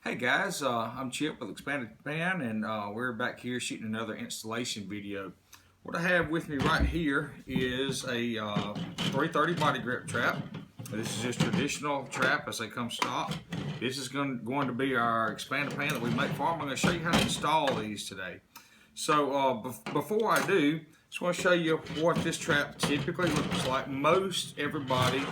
Hey guys, I'm Chip with Expanded Pan, and we're back here shooting another installation video. What I have with me right here is a 330 body grip trap. This is just traditional trap as they come stock. This is going to be our expanded pan that we make for them. I'm going to show you how to install these today. So before I do, I just want to show you what this trap typically looks like. Most everybody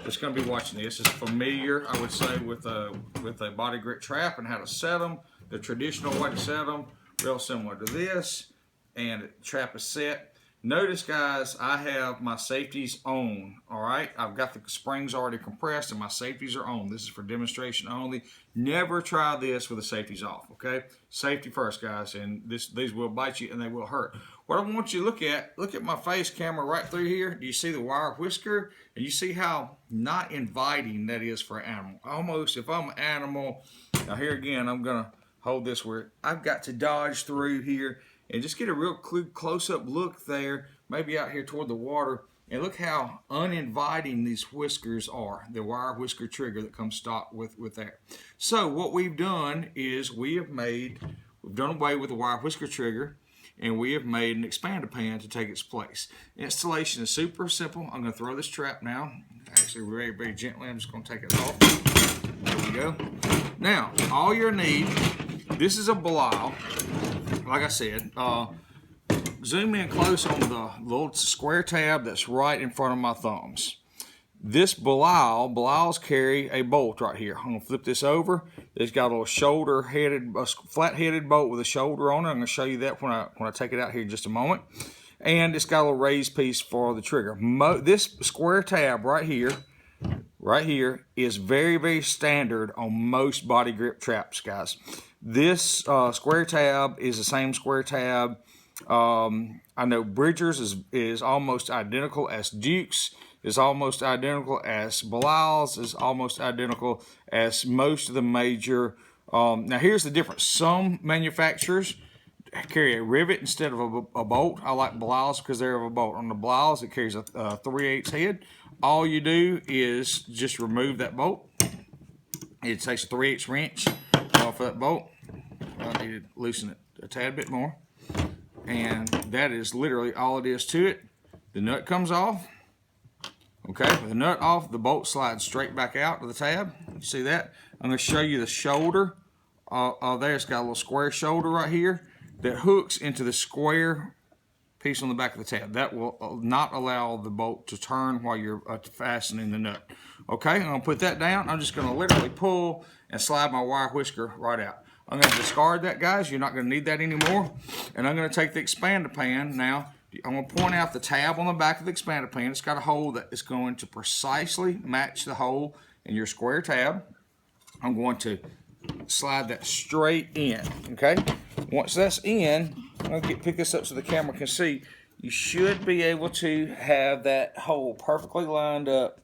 that's going to be watching this is familiar, I would say, with a body grip trap and how to set them. The traditional way to set them, real similar to this, and the trap is set. Notice, guys, I have my safeties on. All right, I've got the springs already compressed and my safeties are on. This is for demonstration only. Never try this with the safeties off. Okay, safety first, guys, and these will bite you and they will hurt. What I want you to look at my face camera right through here. Do you see the wire whisker? And you see how not inviting that is for an animal. Almost, if I'm an animal, now here again, I'm gonna hold this where I've got to dodge through here and just get a real close-up look there, maybe out here toward the water, and look how uninviting these whiskers are, the wire whisker trigger that comes stock with that. So what we've done is we've done away with the wire whisker trigger, and we have made an expanded pan to take its place. Installation is super simple. I'm going to throw this trap now. Actually, very, very gently. I'm just going to take it off. There we go. Now, all you need, this is a Belial. Like I said, zoom in close on the little square tab that's right in front of my thumbs. This Belials carry a bolt right here. I'm going to flip this over. It's got a little flat-headed bolt with a shoulder on it. I'm going to show you that when I take it out here in just a moment. And it's got a little raised piece for the trigger. This square tab right here is very, very standard on most body grip traps, guys. This square tab is the same square tab. I know Bridger's is almost identical as Duke's, is almost identical as Belial's, is almost identical as most of the major. Now here's the difference. Some manufacturers carry a rivet instead of a bolt. I like Belial's because they're of a bolt. On the Belial's, it carries a 3/8 head. All you do is just remove that bolt. It takes a 3/8 wrench off that bolt. I need to loosen it a tad bit more. And that is literally all it is to it. The nut comes off. Okay, with the nut off, the bolt slides straight back out to the tab. You see that? I'm going to show you the shoulder. There, it's got a little square shoulder right here that hooks into the square piece on the back of the tab. That will not allow the bolt to turn while you're fastening the nut. Okay, I'm going to put that down. I'm just going to literally pull and slide my wire whisker right out. I'm going to discard that, guys. You're not going to need that anymore. And I'm going to take the expander pan now. I'm going to point out the tab on the back of the expander pan. It's got a hole that is going to precisely match the hole in your square tab. I'm going to slide that straight in, okay? Once that's in, I'm going to pick this up so the camera can see. You should be able to have that hole perfectly lined up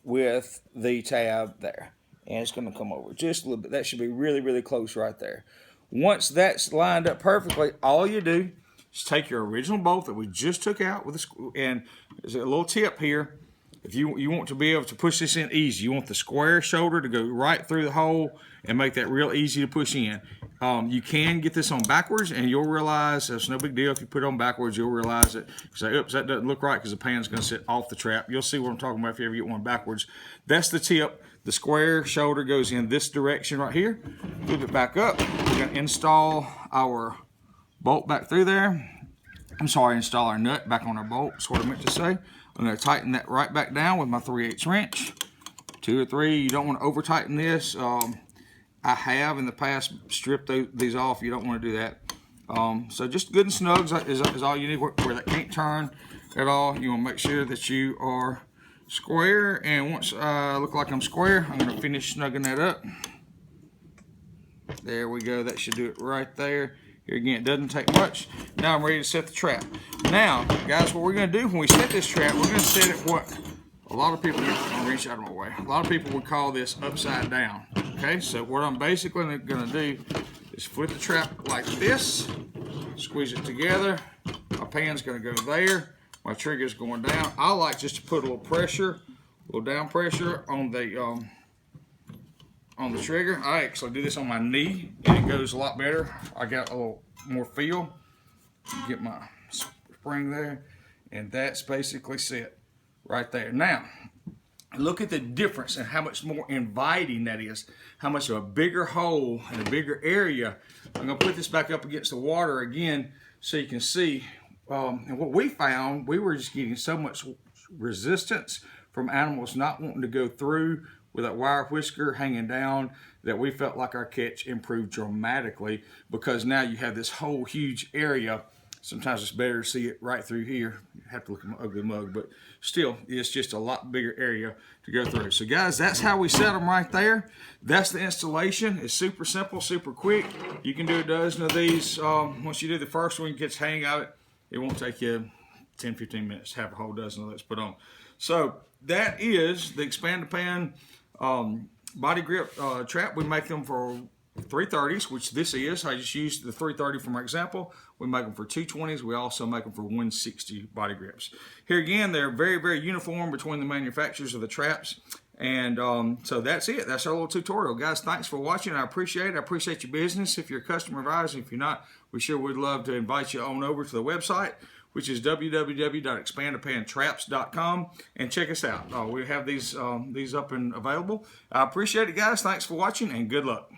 with the tab there. And it's going to come over just a little bit. That should be really, really close right there. Once that's lined up perfectly, all you do is take your original bolt that we just took out with and there's a little tip here. If you want to be able to push this in easy, you want the square shoulder to go right through the hole and make that real easy to push in. You can get this on backwards and you'll realize it's no big deal if you put it on backwards. You'll realize it. Say, oops, that doesn't look right because the pan's going to sit off the trap. You'll see what I'm talking about if you ever get one backwards. That's the tip. The square shoulder goes in this direction right here. Flip it back up. We're going to install our bolt back through there. I'm sorry, install our nut back on our bolt. That's what I meant to say. I'm going to tighten that right back down with my 3/8 wrench. 2 or 3. You don't want to over tighten this. I have in the past stripped these off. You don't want to do that. So just good and snug is all you need where that can't turn at all. You want to make sure that you are square. And once I look like I'm square, I'm going to finish snugging that up. There we go. That should do it right there. Here again, it doesn't take much. Now I'm ready to set the trap. Now, guys, what we're going to do when we set this trap, we're going to set it what a lot of people, I'll reach out of my way. A lot of people would call this upside down. Okay, so what I'm basically going to do is flip the trap like this, squeeze it together. My pan's going to go there. My trigger's going down. I like just to put a little pressure, a little down pressure on on the trigger. I actually do this on my knee and it goes a lot better. I got a little more feel. Get my spring there, and that's basically set right there. Now, look at the difference and how much more inviting that is. How much of a bigger hole and a bigger area. I'm gonna put this back up against the water again so you can see. And what we found, we were just getting so much resistance from animals not wanting to go through with that wire whisker hanging down that we felt like our catch improved dramatically, because now you have this whole huge area. Sometimes it's better to see it right through here. You have to look at my ugly mug, but still, it's just a lot bigger area to go through. So guys, that's how we set them right there. That's the installation. It's super simple, super quick. You can do a dozen of these. Once you do the first one, you get the hang of it. It won't take you 10, 15 minutes to have a whole dozen of those put on. So that is the Expand the Pan body grip trap. We make them for 330s, which this is. I just used the 330 for my example. We make them for 220s. We also make them for 160 body grips. Here again, they're very, very uniform between the manufacturers of the traps. And so that's it. That's our little tutorial. Guys, thanks for watching. I appreciate it. I appreciate your business. If you're a customer of ours, if you're not, we sure would love to invite you on over to the website, which is www.expandthepantraps.com, and check us out. We have these up and available. I appreciate it, guys. Thanks for watching, and good luck.